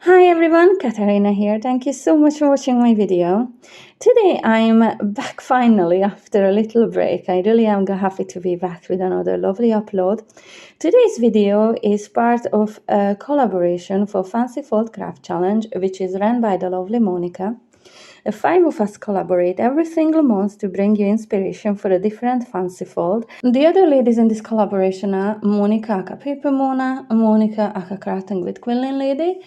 Hi everyone, Katarina here. Thank you so much for watching my video. Today I'm back finally after a little break. I really am happy to be back with another lovely upload. Today's video is part of a collaboration for Fancy Fold Craft Challenge, which is run by the lovely Monika. The five of us collaborate every single month to bring you inspiration for a different fancy fold. The other ladies in this collaboration are Monika aka Paper Mona, Monika aka Crafting with Quilling Lady,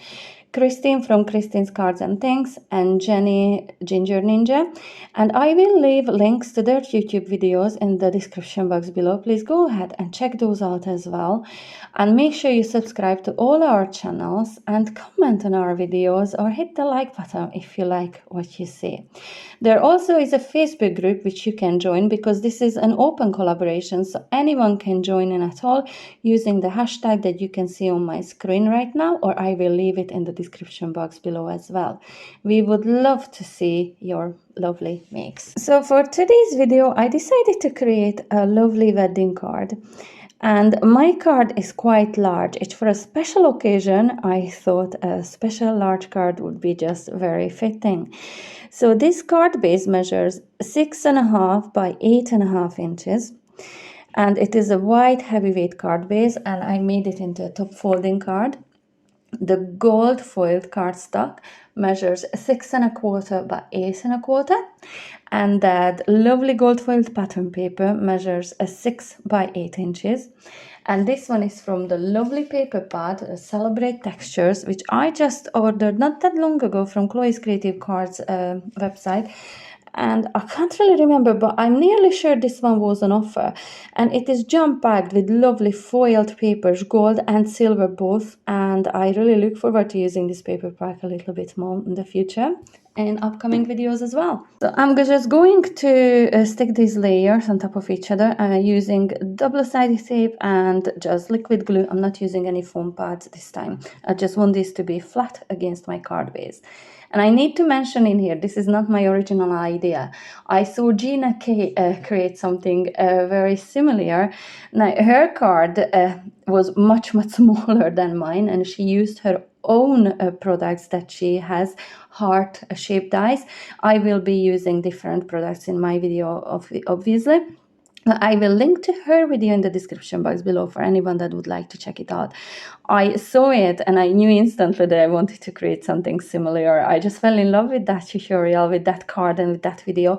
Christine from Christine's Cards and Things, and Jenny Ginger Ninja. And I will leave links to their YouTube videos in the description box below. Please go ahead and check those out as well. And make sure you subscribe to all our channels and comment on our videos or hit the like button if you like what you see. There also is a Facebook group which you can join because this is an open collaboration, so anyone can join in at all using the hashtag that you can see on my screen right now, or I will leave it in the description box below as well. We would love to see your lovely makes. So for today's video, I decided to create a lovely wedding card. And my card is quite large. It's for a special occasion. I thought a special large card would be just very fitting. So this card base measures 6.5 by 8.5 inches. And it is a white heavyweight card base, and I made it into a top folding card. The gold foiled cardstock measures 6.25 by 8.25, and that lovely gold foiled pattern paper measures 6 by 8 inches. And this one is from the lovely paper pad, Celebrate Textures, which I just ordered not that long ago from Chloe's Creative Cards website. And I can't really remember, but I'm nearly sure this one was on offer. And it is jam-packed with lovely foiled papers, gold and silver both. And I really look forward to using this paper pack a little bit more in the future in upcoming videos as well. So I'm just going to stick these layers on top of each other using double-sided tape and just liquid glue. I'm not using any foam pads this time. I just want this to be flat against my card base. And I need to mention in here, this is not my original idea. I saw Gina K create something very similar. Now, her card was much smaller than mine, and she used her own products that she has, heart-shaped dies. I will be using different products in my video, obviously. I will link to her video in the description box below for anyone that would like to check it out. I saw it and I knew instantly that I wanted to create something similar. I just fell in love with that tutorial, with that card and with that video.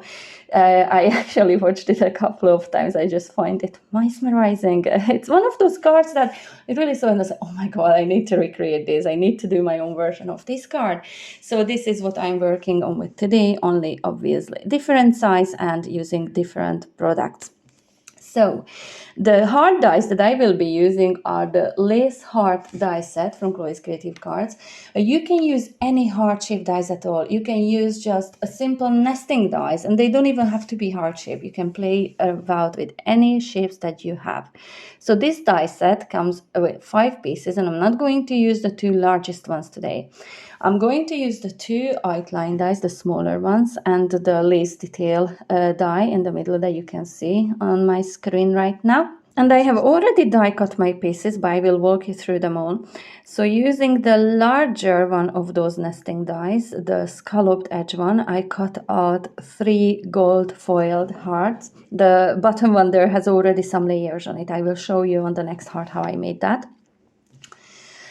I actually watched it a couple of times. I just find it mesmerizing. It's one of those cards that it really saw and I said, oh my God, I need to recreate this. I need to do my own version of this card. So this is what I'm working on with today, only obviously different size and using different products. So the heart dies that I will be using are the lace heart die set from Chloe's Creative Cards. You can use any heart-shaped dies at all. You can use just a simple nesting dies, and they don't even have to be heart-shaped. You can play about with any shapes that you have. So this die set comes with 5 pieces, and I'm not going to use the 2 largest ones today. I'm going to use the 2 outline dies, the smaller ones, and the lace detail die in the middle that you can see on my screen right now. And I have already die cut my pieces, but I will walk you through them all. So using the larger one of those nesting dies, the scalloped edge one, I cut out 3 gold foiled hearts. The bottom one there has already some layers on it. I will show you on the next heart how I made that.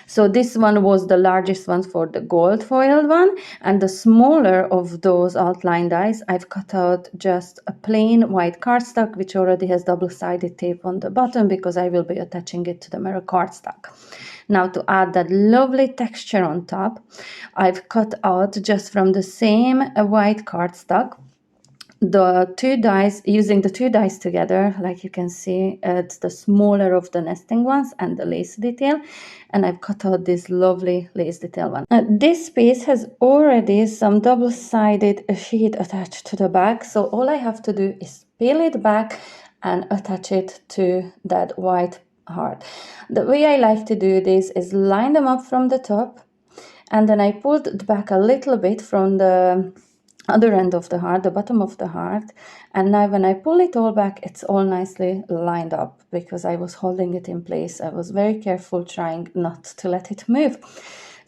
So this one was the largest one for the gold foiled one, and the smaller of those outline dies, I've cut out just a plain white cardstock, which already has double-sided tape on the bottom because I will be attaching it to the mirror cardstock. Now to add that lovely texture on top, I've cut out just from the same white cardstock the 2 dies, using the 2 dies together, like you can see, it's the smaller of the nesting ones and the lace detail, and I've cut out this lovely lace detail one. This piece has already some double-sided sheet attached to the back, so all I have to do is peel it back and attach it to that white heart. The way I like to do this is line them up from the top, and then I pulled it back a little bit from the other end of the heart, the bottom of the heart, and now when I pull it all back, it's all nicely lined up because I was holding it in place. I was very careful trying not to let it move.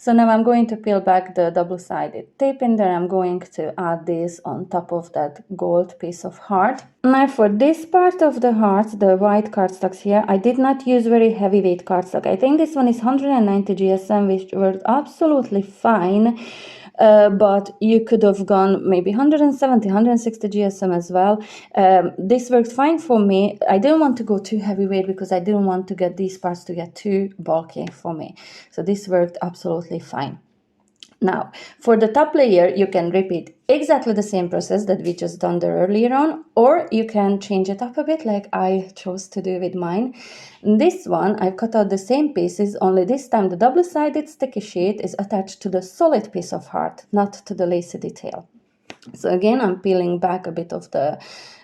So now I'm going to peel back the double-sided tape, and then I'm going to add this on top of that gold piece of heart. Now for this part of the heart, the white cardstocks here, I did not use very heavyweight cardstock. I think this one is 190 GSM, which worked absolutely fine. But you could have gone maybe 170, 160 GSM as well. This worked fine for me. I didn't want to go too heavyweight because I didn't want to get these parts to get too bulky for me. So this worked absolutely fine. Now, for the top layer, you can repeat exactly the same process that we just done there earlier on, or you can change it up a bit like I chose to do with mine. This one, I've cut out the same pieces, only this time the double-sided sticky sheet is attached to the solid piece of heart, not to the lacy detail. So again, I'm peeling back a bit of the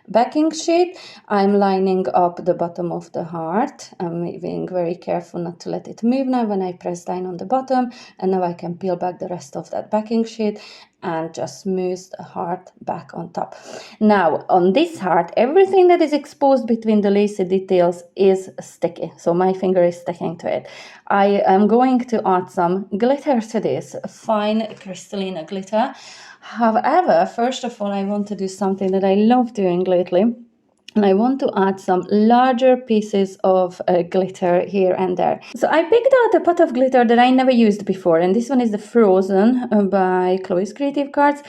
backing sheet. I'm lining up the bottom of the heart. I'm being very careful not to let it move now when I press down on the bottom. And now I can peel back the rest of that backing sheet and just smooth the heart back on top. Now, on this heart, everything that is exposed between the lacy details is sticky. So my finger is sticking to it. I am going to add some glitter to this, fine crystalline glitter. However, first of all, I want to do something that I love doing lately. And I want to add some larger pieces of glitter here and there. So I picked out a pot of glitter that I never used before. And this one is the Frozen by Chloe's Creative Cards.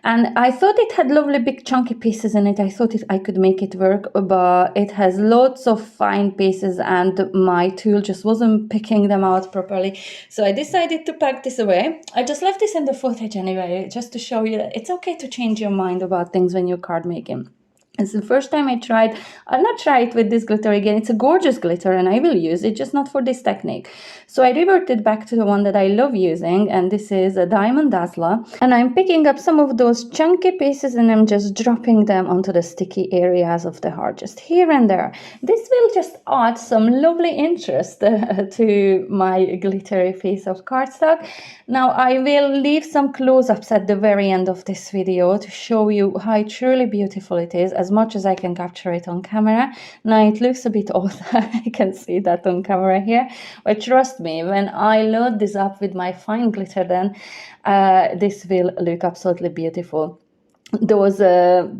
And I thought it had lovely big chunky pieces in it. I thought I could make it work, but it has lots of fine pieces and my tool just wasn't picking them out properly. So I decided to pack this away. I just left this in the footage anyway, just to show you that it's okay to change your mind about things when you're card making. It's the first time I tried. I'll not try it with this glitter again. It's a gorgeous glitter and I will use it, just not for this technique. So I reverted back to the one that I love using, and this is a Diamond Dazzler. And I'm picking up some of those chunky pieces and I'm just dropping them onto the sticky areas of the heart, just here and there. This will just add some lovely interest to my glittery piece of cardstock. Now I will leave some close-ups at the very end of this video to show you how truly beautiful it is, as much as I can capture it on camera. Now it looks a bit odd, I can see that on camera here, but trust me, when I load this up with my fine glitter then, this will look absolutely beautiful. Those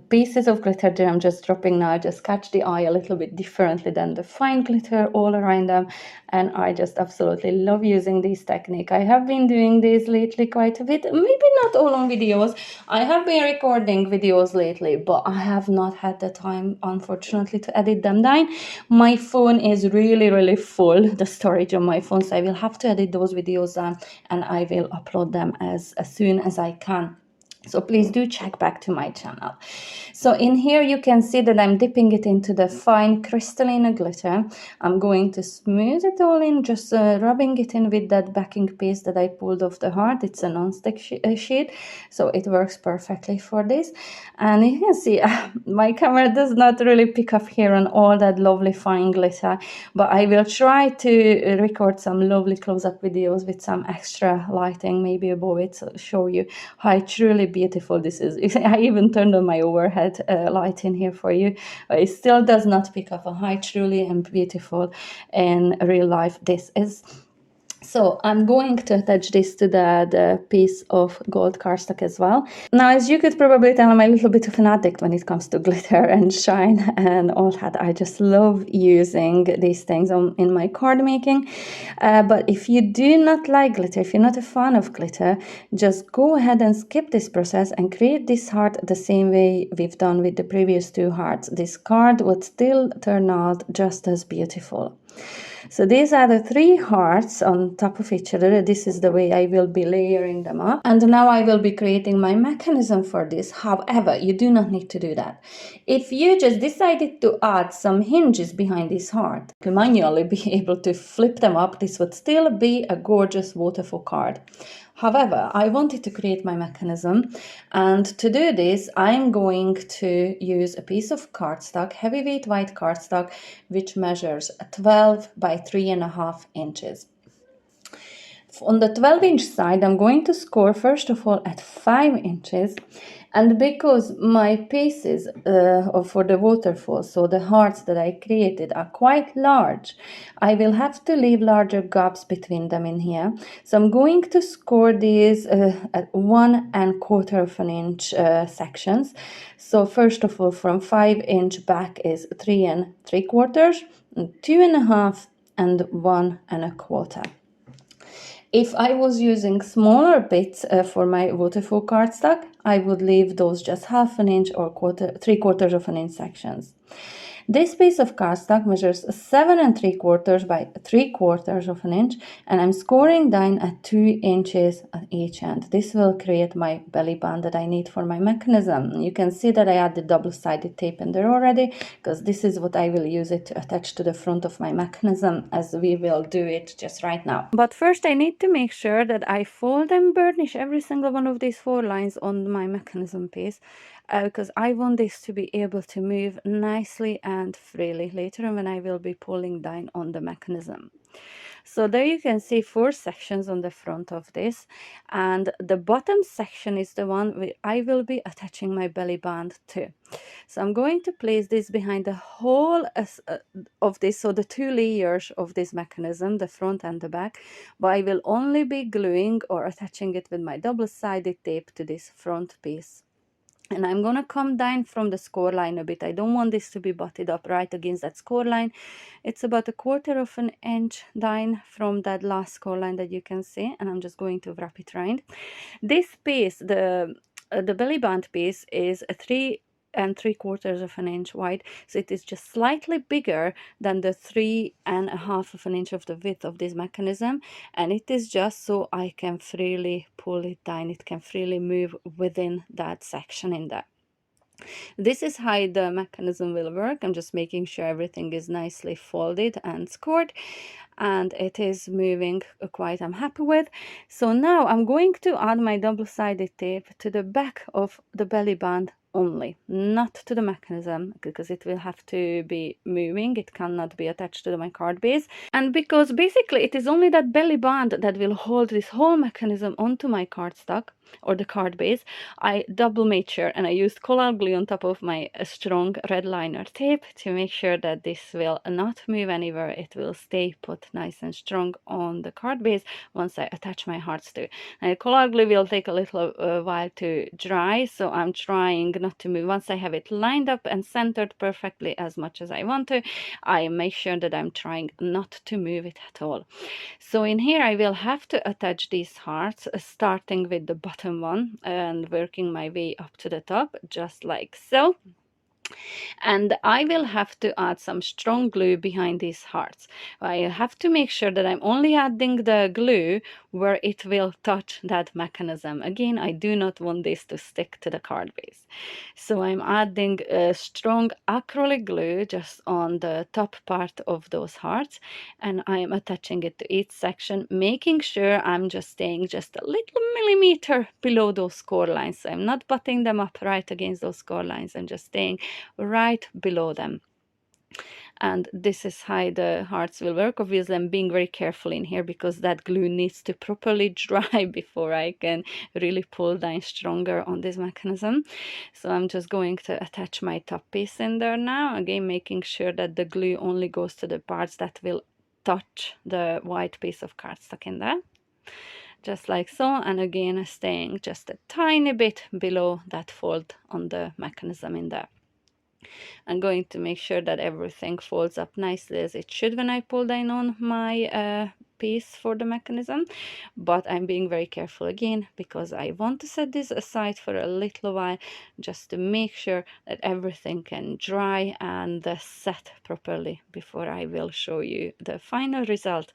pieces of glitter that I'm just dropping now just catch the eye a little bit differently than the fine glitter all around them, and I just absolutely love using this technique. I have been doing this lately quite a bit, maybe not all on videos. I have been recording videos lately, but I have not had the time, unfortunately, to edit them down. My phone is really full, the storage on my phone, so I will have to edit those videos down and I will upload them as soon as I can. So please do check back to my channel. So in here you can see that I'm dipping it into the fine crystalline glitter. I'm going to smooth it all in, just rubbing it in with that backing piece that I pulled off the heart. It's a non-stick sheet, so it works perfectly for this. And you can see my camera does not really pick up here on all that lovely fine glitter, but I will try to record some lovely close-up videos with some extra lighting maybe above it to show you how truly beautiful this is. I even turned on my overhead light in here for you, but it still does not pick up on how truly and beautiful in real life this is. So I'm going to attach this to the piece of gold cardstock as well. Now, as you could probably tell, I'm a little bit of an addict when it comes to glitter and shine and all that. I just love using these things in my card making. But if you do not like glitter, if you're not a fan of glitter, just go ahead and skip this process and create this heart the same way we've done with the previous two hearts. This card would still turn out just as beautiful. So these are the three hearts on top of each other. This is the way I will be layering them up. And now I will be creating my mechanism for this. However, you do not need to do that. If you just decided to add some hinges behind this heart, to manually be able to flip them up, this would still be a gorgeous waterfall card. However, I wanted to create my mechanism, and to do this, I'm going to use a piece of cardstock, heavyweight white cardstock, which measures 12 by 3.5 inches. On the 12-inch side, I'm going to score first of all at 5 inches, And because my pieces for the waterfall, so the hearts that I created, are quite large, I will have to leave larger gaps between them in here. So I'm going to score these at 1¼ of an inch sections. So first of all, from 5-inch back is 3¾ and 2½, and 1¼ If I was using smaller bits for my waterfall cardstock, I would leave those just 1/2 inch or 3/4 of an inch sections. This piece of cardstock measures 7¾ by 3/4 of an inch, and I'm scoring down at 2 inches at each end. This will create my belly band that I need for my mechanism. You can see that I added double-sided tape in there already, because this is what I will use it to attach to the front of my mechanism, as we will do it just right now. But first I need to make sure that I fold and burnish every single one of these 4 lines on my mechanism piece, because I want this to be able to move nicely and freely later on when I will be pulling down on the mechanism. So there you can see 4 sections on the front of this, and the bottom section is the one where I will be attaching my belly band to. So I'm going to place this behind the whole of this, so the 2 layers of this mechanism, the front and the back, but I will only be gluing or attaching it with my double-sided tape to this front piece. And I'm going to come down from the score line a bit. I don't want this to be butted up right against that score line. It's about 1/4 of an inch down from that last score line that you can see. And I'm just going to wrap it around. This piece, the belly band piece, is a 3¾ of an inch wide, so it is just slightly bigger than the 3½ of an inch of the width of this mechanism, and it is just so I can freely pull it down. It can freely move within that section in there. This is how the mechanism will work. I'm just making sure everything is nicely folded and scored, and it is moving quite, I'm happy with. So now I'm going to add my double-sided tape to the back of the belly band only, not to the mechanism, because it will have to be moving. It cannot be attached to my card base, and because basically it is only that belly band that will hold this whole mechanism onto my cardstock or the card base. I double made sure, and I used Collal glue on top of my strong red liner tape to make sure that this will not move anywhere. It will stay put nice and strong on the card base once I attach my hearts to it. And Collal glue will take a little while to dry, so I'm trying not to move. Once I have it lined up and centered perfectly as much as I want to, I make sure that I'm trying not to move it at all. So in here I will have to attach these hearts, starting with the bottom one and working my way up to the top, just like so. And I will have to add some strong glue behind these hearts. I have to make sure that I'm only adding the glue where it will touch that mechanism. Again, I do not want this to stick to the card base. So I'm adding a strong acrylic glue just on the top part of those hearts, and I'm attaching it to each section, making sure I'm just staying just a little millimeter below those score lines. So I'm not butting them up right against those score lines. I'm just staying right below them. And this is how the hearts will work. Obviously I'm being very careful in here because that glue needs to properly dry before I can really pull down stronger on this mechanism. So I'm just going to attach my top piece in there now, again making sure that the glue only goes to the parts that will touch the white piece of cardstock in there, just like so. And again staying just a tiny bit below that fold on the mechanism in there. I'm going to make sure that everything folds up nicely as it should when I pull down on my piece for the mechanism, but I'm being very careful again because I want to set this aside for a little while just to make sure that everything can dry and set properly before I will show you the final result.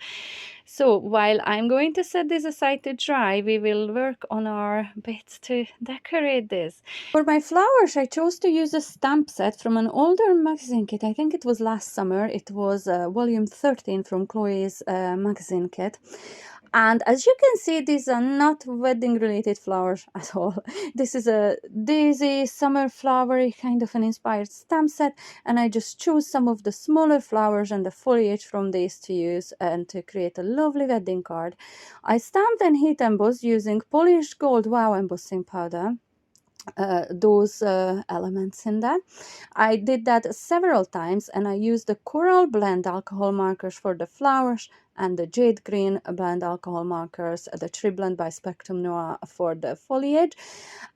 So while I'm going to set this aside to dry, we will work on our bits to decorate this. For my flowers, I chose to use a stamp set from an older magazine kit. I think it was last summer. It was volume 13 from Chloe's magazine kit. And as you can see, these are not wedding related flowers at all. This is a daisy summer flowery kind of an inspired stamp set, and I just chose some of the smaller flowers and the foliage from these to use and to create a lovely wedding card. I stamped and heat embossed using polished gold wow embossing powder. those elements in there. I did that several times, and I used the coral blend alcohol markers for the flowers and the jade green blend alcohol markers, the tree blend by Spectrum Noir for the foliage.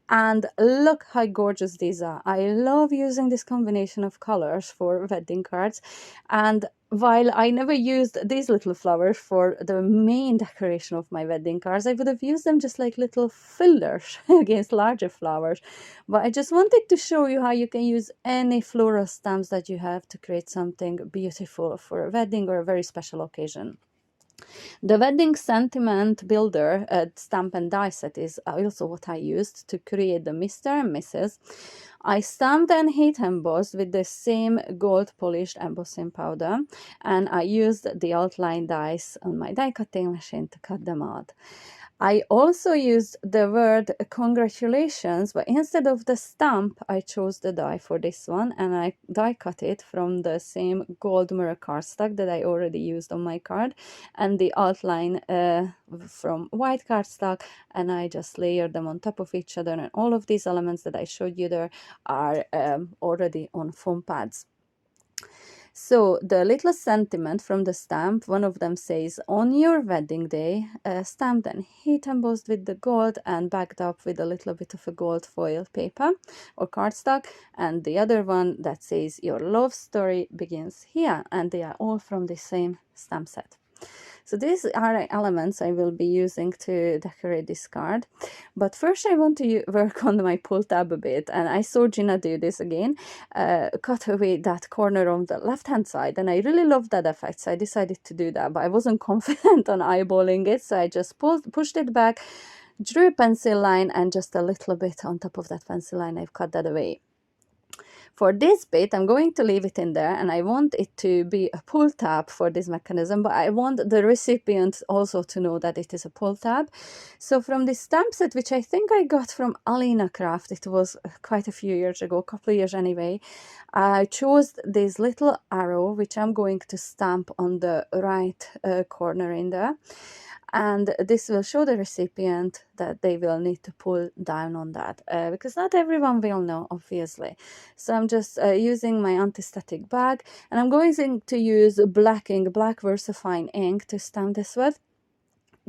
And look how gorgeous these are. I love using this combination of colors for wedding cards. And while I never used these little flowers for the main decoration of my wedding cards, I would have used them just like little fillers against larger flowers. But I just wanted to show you how you can use any floral stamps that you have to create something beautiful for a wedding or a very special occasion. The wedding sentiment builder stamp and die set is also what I used to create the Mr. and Mrs. I stamped and heat embossed with the same gold polished embossing powder, and I used the outline dies on my die cutting machine to cut them out. I also used the word congratulations, but instead of the stamp, I chose the die for this one, and I die cut it from the same gold mirror cardstock that I already used on my card, and the outline from white cardstock, and I just layered them on top of each other, and all of these elements that I showed you there are already on foam pads. So the little sentiment from the stamp, one of them says, on your wedding day, stamped and heat embossed with the gold and backed up with a little bit of a gold foil paper or cardstock. And the other one that says, your love story begins here. And they are all from the same stamp set. So these are elements I will be using to decorate this card. But first I want to work on my pull tab a bit. And I saw Gina do this again, cut away that corner on the left-hand side. And I really love that effect, so I decided to do that. But I wasn't confident on eyeballing it, so I just pushed it back, drew a pencil line, and just a little bit on top of that pencil line, I've cut that away. For this bit, I'm going to leave it in there, and I want it to be a pull tab for this mechanism, but I want the recipient also to know that it is a pull tab. So from this stamp set, which I think I got from Alina Craft, it was quite a few years ago, a couple of years anyway, I chose this little arrow, which I'm going to stamp on the right corner in there. And this will show the recipient that they will need to pull down on that, because not everyone will know, obviously. So I'm just using my anti-static bag, and I'm going to use black ink, black VersaFine ink, to stamp this with.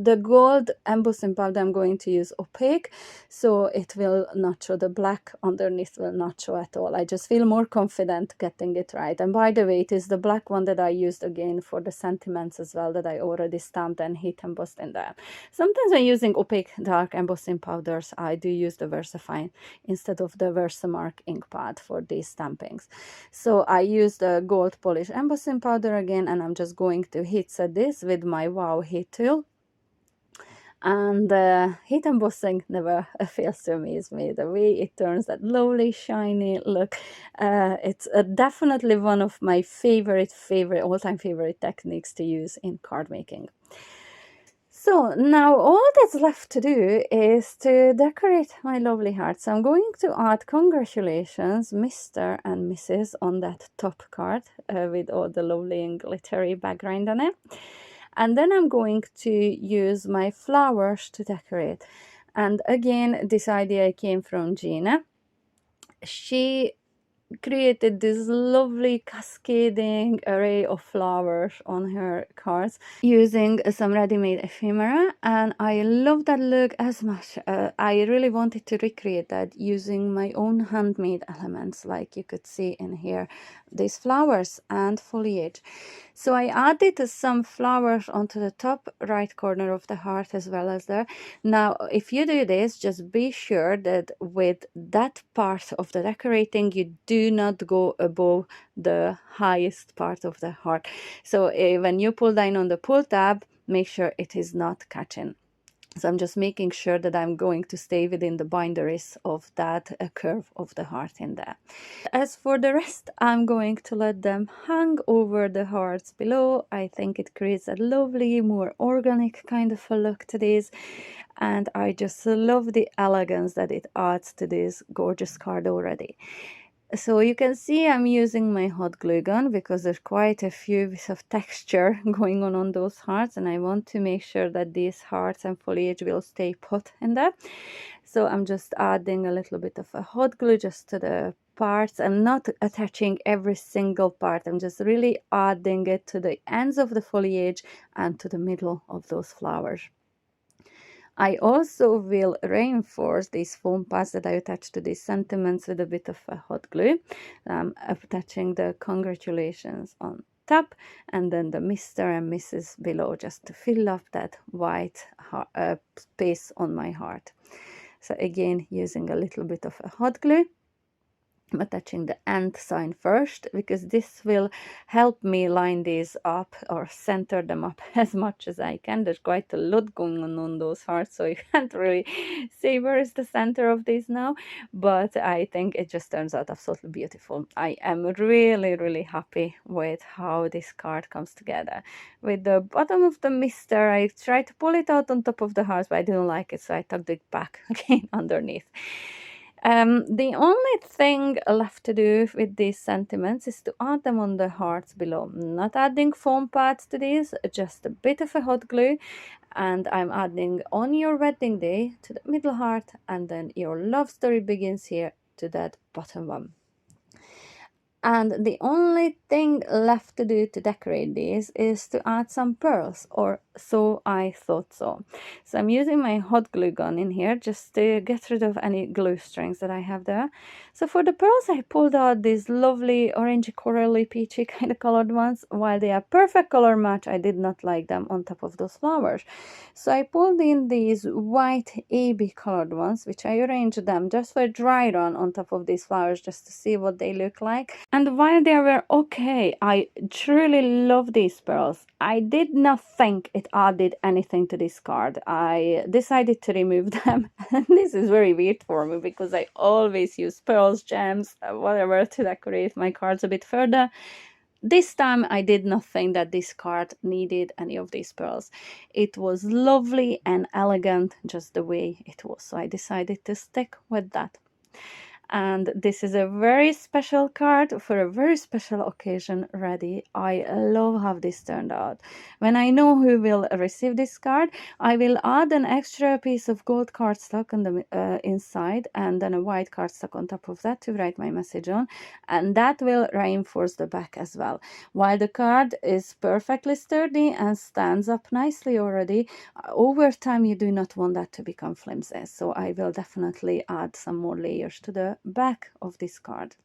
The gold embossing powder I'm going to use opaque, so it will not show. The black underneath will not show at all. I just feel more confident getting it right. And by the way, it is the black one that I used again for the sentiments as well, that I already stamped and heat embossed in there. Sometimes when using opaque dark embossing powders, I do use the VersaFine instead of the Versamark ink pad for these stampings. So I use the gold polish embossing powder again, and I'm just going to heat set this with my Wow heat tool. And heat embossing never fails to amaze me. The way it turns that lovely shiny look, it's definitely one of my favorite all-time favorite techniques to use in card making. So now all that's left to do is to decorate my lovely heart. So I'm going to add congratulations Mr. and Mrs. on that top card with all the lovely and glittery background on it. And then I'm going to use my flowers to decorate. And again, this idea came from Gina. She created this lovely cascading array of flowers on her cards using some ready-made ephemera, and I love that look as much. I really wanted to recreate that using my own handmade elements, like you could see in here, these flowers and foliage. So I added some flowers onto the top right corner of the heart as well as there. Now, if you do this, just be sure that with that part of the decorating, you do not go above the highest part of the heart. So when you pull down on the pull tab, make sure it is not catching. So I'm just making sure that I'm going to stay within the boundaries of that curve of the heart in there. As for the rest, I'm going to let them hang over the hearts below. I think it creates a lovely, more organic kind of a look to this. And I just love the elegance that it adds to this gorgeous card already. So you can see I'm using my hot glue gun because there's quite a few bits of texture going on those hearts, and I want to make sure that these hearts and foliage will stay put in there. So I'm just adding a little bit of a hot glue just to the parts. I'm not attaching every single part. I'm just really adding it to the ends of the foliage and to the middle of those flowers. I also will reinforce these foam pads that I attach to these sentiments with a bit of a hot glue. Attaching the congratulations on top and then the Mr. and Mrs. below, just to fill up that white space on my heart. So again, using a little bit of a hot glue. I'm attaching the end sign first because this will help me line these up or center them up as much as I can. There's quite a lot going on those hearts, so you can't really see where is the center of this now, but I think it just turns out absolutely beautiful. I am really happy with how this card comes together. With the bottom of the mister, I tried to pull it out on top of the hearts, but I didn't like it, so I tucked it back again underneath. The only thing left to do with these sentiments is to add them on the hearts below. Not adding foam pads to these, just a bit of a hot glue, and I'm adding on your wedding day to the middle heart, and then your love story begins here to that bottom one. And the only thing left to do to decorate these is to add some pearls, or so I thought so. So I'm using my hot glue gun in here just to get rid of any glue strings that I have there. So for the pearls, I pulled out these lovely orangey, corally, peachy kind of colored ones. While they are perfect color match, I did not like them on top of those flowers. So I pulled in these white AB colored ones, which I arranged them just for a dry run on top of these flowers just to see what they look like. And while they were okay, I truly love these pearls. I did not think it added anything to this card. I decided to remove them. And this is very weird for me because I always use pearls, gems, whatever to decorate my cards a bit further. This time I did not think that this card needed any of these pearls. It was lovely and elegant just the way it was. So I decided to stick with that. And this is a very special card for a very special occasion ready. I love how this turned out. When I know who will receive this card, I will add an extra piece of gold cardstock on the inside, and then a white cardstock on top of that to write my message on, and that will reinforce the back as well. While the card is perfectly sturdy and stands up nicely already, over time you do not want that to become flimsy, so I will definitely add some more layers to the back of this card.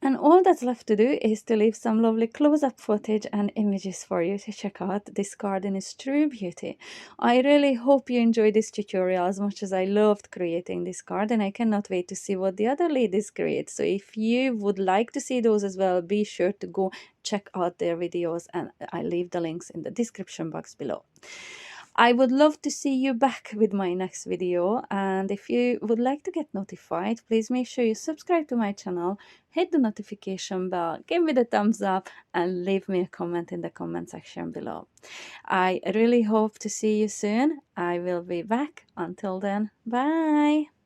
And all that's left to do is to leave some lovely close-up footage and images for you to check out this card in its true beauty. I really hope you enjoyed this tutorial as much as I loved creating this card, and I cannot wait to see what the other ladies create. So if you would like to see those as well, be sure to go check out their videos, and I leave the links in the description box below. I would love to see you back with my next video, and if you would like to get notified, please make sure you subscribe to my channel, hit the notification bell, give me the thumbs up, and leave me a comment in the comment section below. I really hope to see you soon. I will be back. Until then, bye!